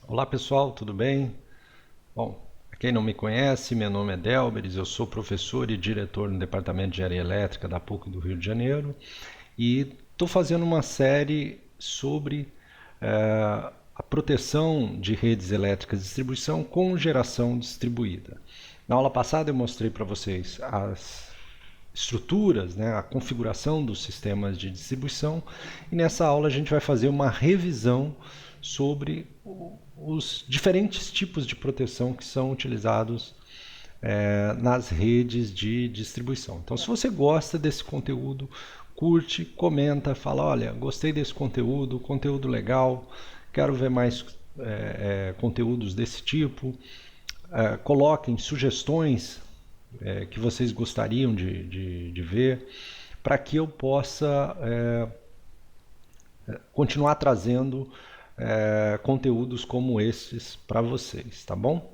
Olá pessoal, tudo bem? Bom, para quem não me conhece, meu nome é Delberis, eu sou professor e diretor no Departamento de Engenharia Elétrica da PUC do Rio de Janeiro e estou fazendo uma série sobre a proteção de redes elétricas de distribuição com geração distribuída. Na aula passada eu mostrei para vocês as estruturas, né, a configuração dos sistemas de distribuição, e nessa aula a gente vai fazer uma revisão sobre os diferentes tipos de proteção que são utilizados nas redes de distribuição. Então, se você gosta desse conteúdo, curte, comenta, fala, olha, gostei desse conteúdo, conteúdo legal, quero ver mais conteúdos desse tipo, coloquem sugestões que vocês gostariam de ver, para que eu possa continuar trazendo conteúdos como esses para vocês, tá bom?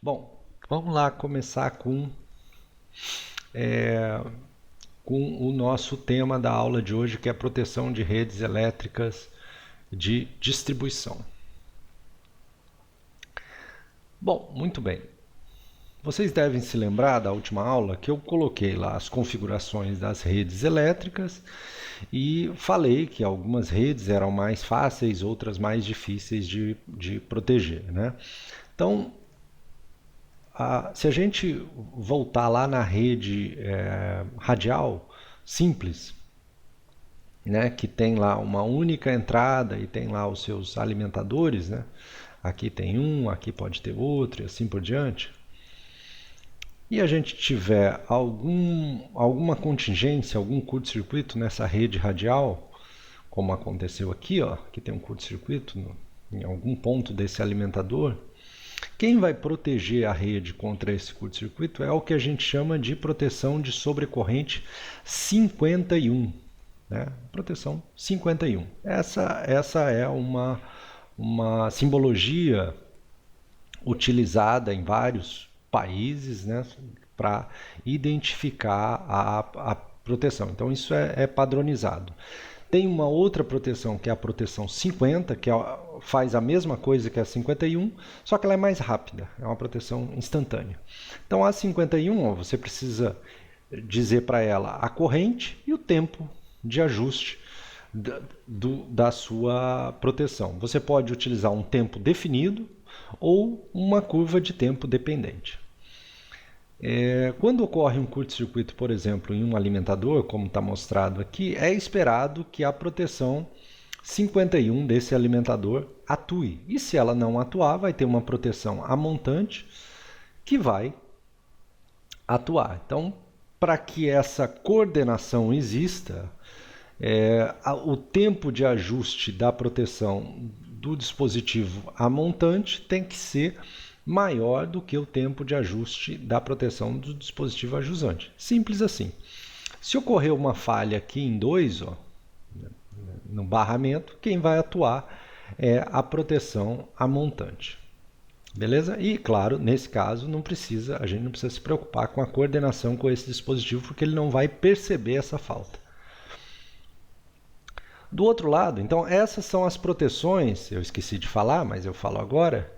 Bom, vamos lá começar com o nosso tema da aula de hoje, que é a proteção de redes elétricas de distribuição. Bom, muito bem. Vocês devem se lembrar da última aula que eu coloquei lá as configurações das redes elétricas e falei que algumas redes eram mais fáceis, outras mais difíceis de proteger, né? Então, se a gente voltar lá na rede radial simples, né, que tem lá uma única entrada e tem lá os seus alimentadores, né? Aqui tem um, aqui pode ter outro e assim por diante. E a gente tiver alguma contingência, algum curto-circuito nessa rede radial, como aconteceu aqui, ó, que tem um curto-circuito em algum ponto desse alimentador, quem vai proteger a rede contra esse curto-circuito é o que a gente chama de proteção de sobrecorrente 51. Né? Proteção 51. Essa é uma simbologia utilizada em vários países, né, para identificar a proteção. Então isso é padronizado. Tem uma outra proteção que é a proteção 50, que faz a mesma coisa que a 51, só que ela é mais rápida, é uma proteção instantânea. Então a 51, você precisa dizer para ela a corrente e o tempo de ajuste da sua proteção. Você pode utilizar um tempo definido ou uma curva de tempo dependente. Quando ocorre um curto-circuito, por exemplo, em um alimentador, como está mostrado aqui, é esperado que a proteção 51 desse alimentador atue. E se ela não atuar, vai ter uma proteção a montante que vai atuar. Então, para que essa coordenação exista, o tempo de ajuste da proteção do dispositivo a montante tem que ser maior do que o tempo de ajuste da proteção do dispositivo a jusante. Simples assim. Se ocorrer uma falha aqui em 2, no barramento, quem vai atuar é a proteção a montante. Beleza? E, claro, nesse caso, a gente não precisa se preocupar com a coordenação com esse dispositivo, porque ele não vai perceber essa falta. Do outro lado, então, essas são as proteções, eu esqueci de falar, mas eu falo agora,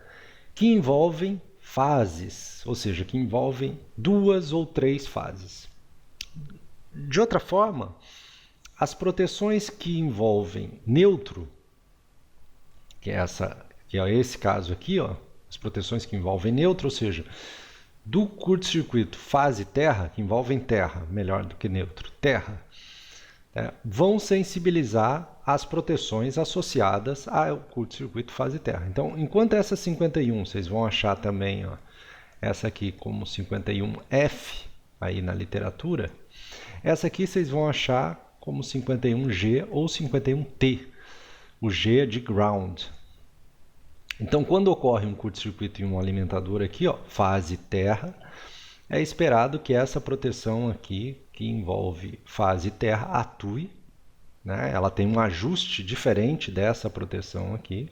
que envolvem fases, ou seja, que envolvem 2 ou 3 fases. De outra forma, as proteções que envolvem neutro, que é esse caso aqui, ó, as proteções que envolvem neutro, ou seja, do curto-circuito fase terra, que envolvem terra, melhor do que neutro, terra, vão sensibilizar as proteções associadas ao curto-circuito fase terra. Então, enquanto essa 51, vocês vão achar também essa aqui como 51F aí na literatura, essa aqui vocês vão achar como 51G ou 51T. O G é de ground. Então, quando ocorre um curto-circuito em um alimentador aqui, ó, fase terra, é esperado que essa proteção aqui, que envolve fase terra, atue, né? Ela tem um ajuste diferente dessa proteção aqui,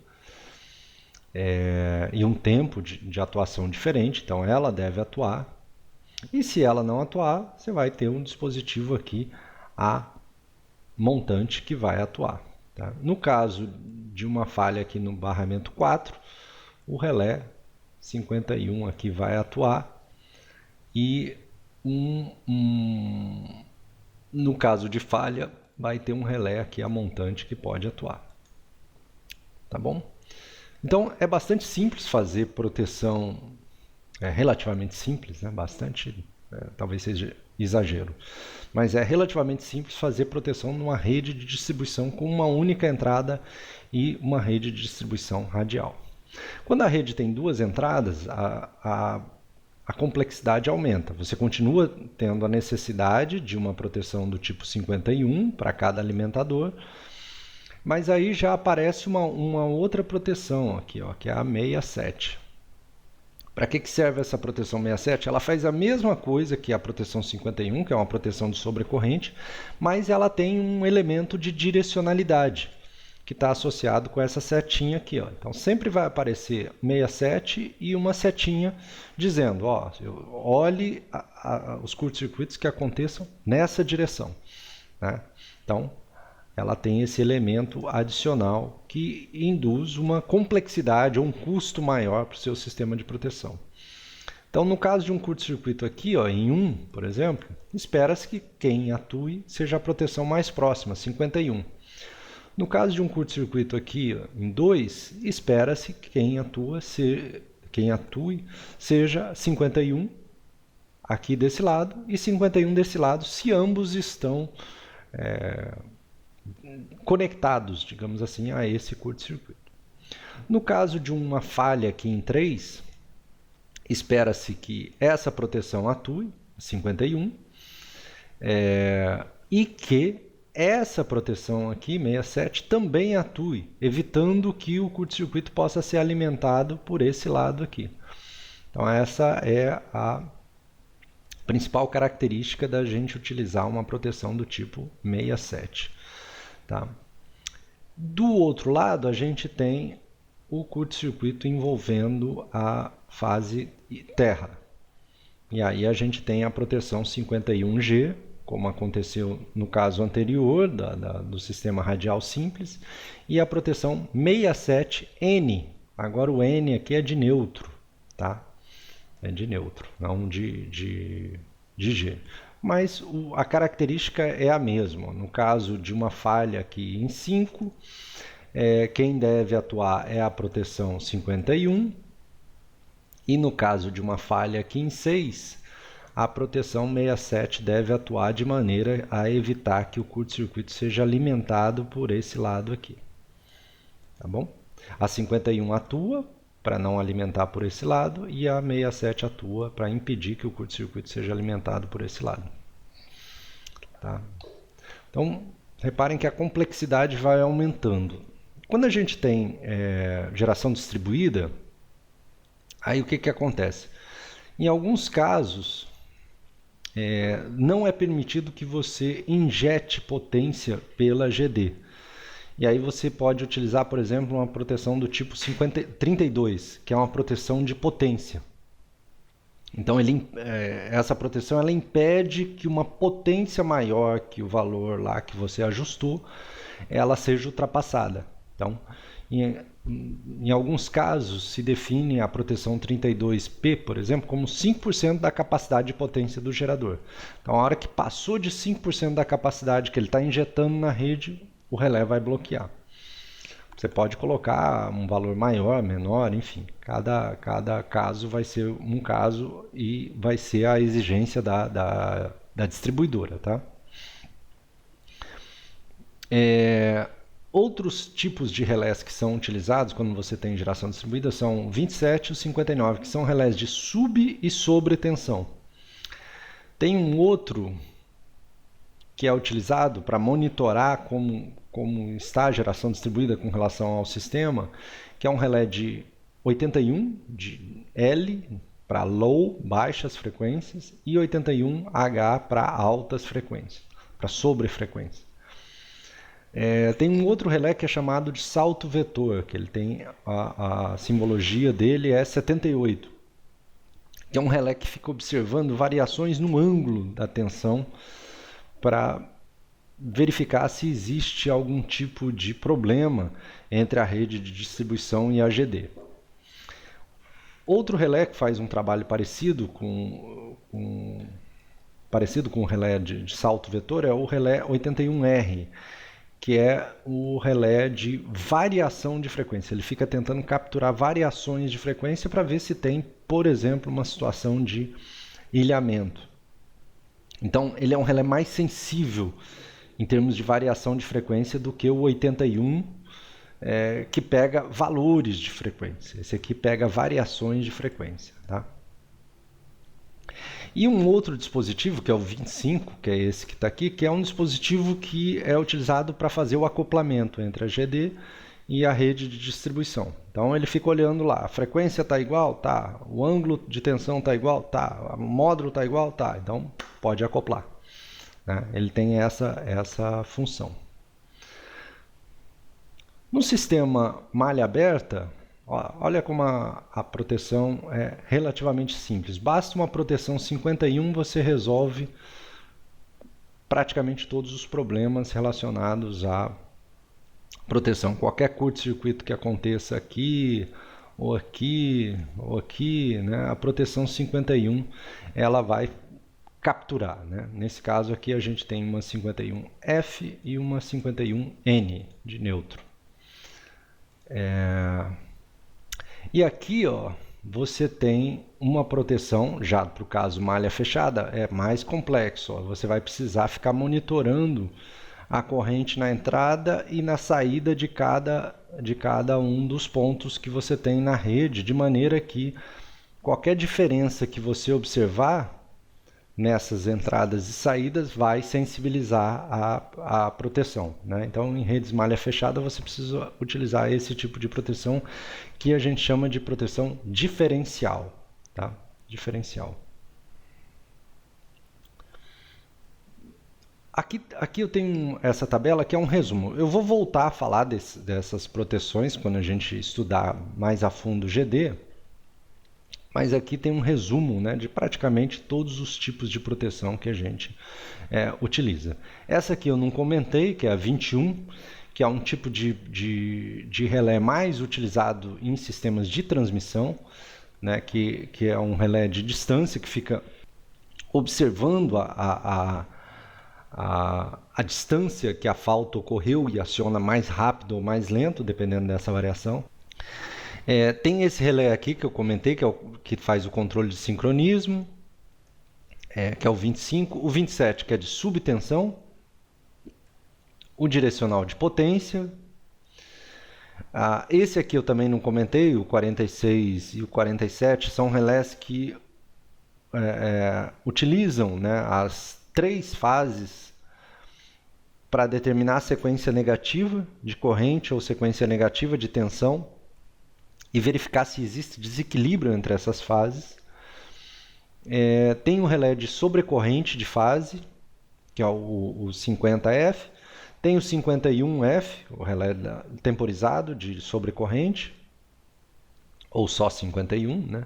e um tempo de atuação diferente, então ela deve atuar. E se ela não atuar, você vai ter um dispositivo aqui a montante que vai atuar. Tá? No caso de uma falha aqui no barramento 4, o relé 51 aqui vai atuar e no caso de falha vai ter um relé aqui a montante que pode atuar. Tá bom? Então é bastante simples fazer proteção, relativamente simples, né? Bastante, talvez seja exagero, mas é relativamente simples fazer proteção numa rede de distribuição com uma única entrada e uma rede de distribuição radial. Quando a rede tem duas entradas, a complexidade aumenta. Você continua tendo a necessidade de uma proteção do tipo 51 para cada alimentador, mas aí já aparece uma outra proteção aqui, ó, que é a 67. Para que serve essa proteção 67? Ela faz a mesma coisa que a proteção 51, que é uma proteção de sobrecorrente, mas ela tem um elemento de direcionalidade, que está associado com essa setinha aqui. Ó. Então sempre vai aparecer 67 e uma setinha dizendo, ó, olhe os curtos-circuitos que aconteçam nessa direção. Né? Então ela tem esse elemento adicional que induz uma complexidade ou um custo maior para o seu sistema de proteção. Então, no caso de um curto-circuito aqui, ó, em 1, por exemplo, espera-se que quem atue seja a proteção mais próxima, 51. No caso de um curto-circuito aqui, ó, em 2, espera-se que quem atue seja 51 aqui desse lado e 51 desse lado, se ambos estão conectados, digamos assim, a esse curto-circuito. No caso de uma falha aqui em 3, espera-se que essa proteção atue, 51, e que essa proteção aqui, 67, também atue, evitando que o curto-circuito possa ser alimentado por esse lado aqui. Então essa é a principal característica da gente utilizar uma proteção do tipo 67. Tá? Do outro lado, a gente tem o curto-circuito envolvendo a fase terra. E aí a gente tem a proteção 51G, como aconteceu no caso anterior do sistema radial simples, e a proteção 67N. Agora o N aqui é de neutro, tá? É de neutro, não de G. Mas a característica é a mesma. No caso de uma falha aqui em 5, quem deve atuar é a proteção 51. E no caso de uma falha aqui em 6, a proteção 67 deve atuar de maneira a evitar que o curto-circuito seja alimentado por esse lado aqui. Tá bom? A 51 atua para não alimentar por esse lado e a 67 atua para impedir que o curto-circuito seja alimentado por esse lado. Tá? Então, reparem que a complexidade vai aumentando. Quando a gente tem geração distribuída, aí o que acontece? Em alguns casos, não é permitido que você injete potência pela GD. E aí você pode utilizar, por exemplo, uma proteção do tipo 32, que é uma proteção de potência. Então, essa proteção ela impede que uma potência maior que o valor lá que você ajustou, ela seja ultrapassada. Então, em alguns casos, se define a proteção 32P, por exemplo, como 5% da capacidade de potência do gerador. Então, a hora que passou de 5% da capacidade que ele está injetando na rede, o relé vai bloquear. Você pode colocar um valor maior, menor, enfim. Cada caso vai ser um caso e vai ser a exigência da distribuidora. Tá? Outros tipos de relés que são utilizados quando você tem geração distribuída são 27 e 59, que são relés de sub- e sobretensão. Tem um outro que é utilizado para monitorar como está a geração distribuída com relação ao sistema, que é um relé de 81 de L para low, baixas frequências, e 81H para altas frequências, para sobrefrequência. Tem um outro relé que é chamado de salto vetor, que ele tem a simbologia dele é 78, que é um relé que fica observando variações no ângulo da tensão para verificar se existe algum tipo de problema entre a rede de distribuição e a GD. Outro relé que faz um trabalho parecido com o relé de salto vetor é o relé 81R, que é o relé de variação de frequência. Ele fica tentando capturar variações de frequência para ver se tem, por exemplo, uma situação de ilhamento. Então, ele é um relé mais sensível em termos de variação de frequência do que o 81, que pega valores de frequência. Esse aqui pega variações de frequência. Tá? E um outro dispositivo, que é o 25, que é esse que está aqui, que é um dispositivo que é utilizado para fazer o acoplamento entre a GD e a rede de distribuição. Então ele fica olhando lá, a frequência está igual? Tá. O ângulo de tensão está igual? Tá. O módulo está igual? Tá. Então pode acoplar. Né? Ele tem essa função. No sistema malha aberta, olha como a proteção é relativamente simples. Basta uma proteção 51, você resolve praticamente todos os problemas relacionados à proteção. Qualquer curto-circuito que aconteça aqui, ou aqui, ou aqui, né, a proteção 51 ela vai capturar. Né? Nesse caso aqui a gente tem uma 51F e uma 51N de neutro. E aqui você tem uma proteção, já para o caso malha fechada, é mais complexo. Você vai precisar ficar monitorando a corrente na entrada e na saída de cada um dos pontos que você tem na rede, de maneira que qualquer diferença que você observar nessas entradas e saídas vai sensibilizar a proteção. Né? Então, em redes malha fechada, você precisa utilizar esse tipo de proteção que a gente chama de proteção diferencial. Tá? Diferencial. Aqui eu tenho essa tabela que é um resumo. Eu vou voltar a falar dessas proteções quando a gente estudar mais a fundo o GD, mas aqui tem um resumo, né, de praticamente todos os tipos de proteção que a gente utiliza. Essa aqui eu não comentei, que é a 21, que é um tipo de relé mais utilizado em sistemas de transmissão, né, que é um relé de distância que fica observando a distância que a falta ocorreu e aciona mais rápido ou mais lento, dependendo dessa variação. Tem esse relé aqui que eu comentei, que faz o controle de sincronismo, que é o 25, o 27 que é de subtensão, o direcional de potência. Esse aqui eu também não comentei, o 46 e o 47 são relés que utilizam, né, as 3 fases para determinar a sequência negativa de corrente ou sequência negativa de tensão e verificar se existe desequilíbrio entre essas fases. Tem o relé de sobrecorrente de fase, que é o 50F. Tem o 51F, o relé temporizado de sobrecorrente, ou só 51, né?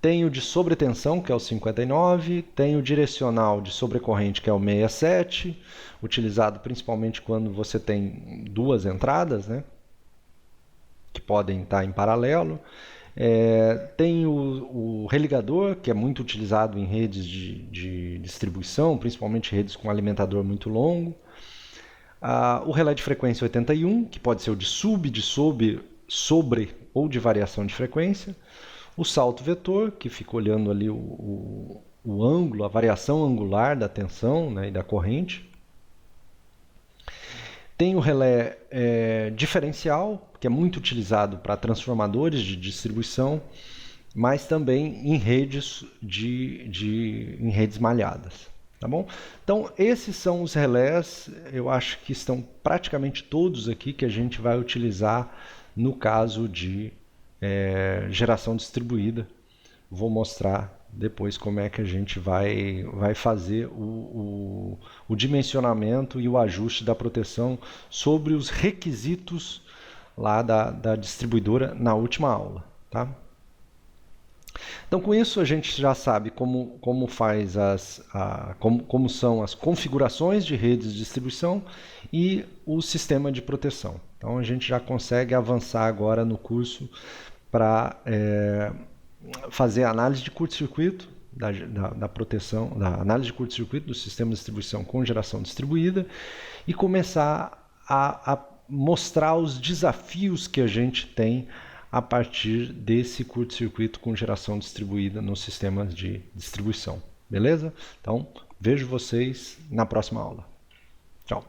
Tem o de sobretensão, que é o 59, tem o direcional de sobrecorrente, que é o 67, utilizado principalmente quando você tem 2 entradas, né, que podem estar em paralelo. Tem o religador, que é muito utilizado em redes de distribuição, principalmente redes com alimentador muito longo. O relé de frequência 81, que pode ser o de sobre ou de variação de frequência. O salto vetor, que fica olhando ali o ângulo, a variação angular da tensão, né, e da corrente. Tem o relé diferencial, que é muito utilizado para transformadores de distribuição, mas também em redes em redes malhadas. Tá bom? Então, esses são os relés, eu acho que estão praticamente todos aqui que a gente vai utilizar no caso de geração distribuída. Vou mostrar depois como é que a gente vai fazer o dimensionamento e o ajuste da proteção sobre os requisitos lá da distribuidora na última aula. Tá? Então, com isso, a gente já sabe como faz como são as configurações de redes de distribuição e o sistema de proteção. Então, a gente já consegue avançar agora no curso para fazer a análise de curto-circuito, da proteção, da análise de curto-circuito do sistema de distribuição com geração distribuída e começar a mostrar os desafios que a gente tem a partir desse curto-circuito com geração distribuída nos sistemas de distribuição. Beleza? Então, vejo vocês na próxima aula. Tchau.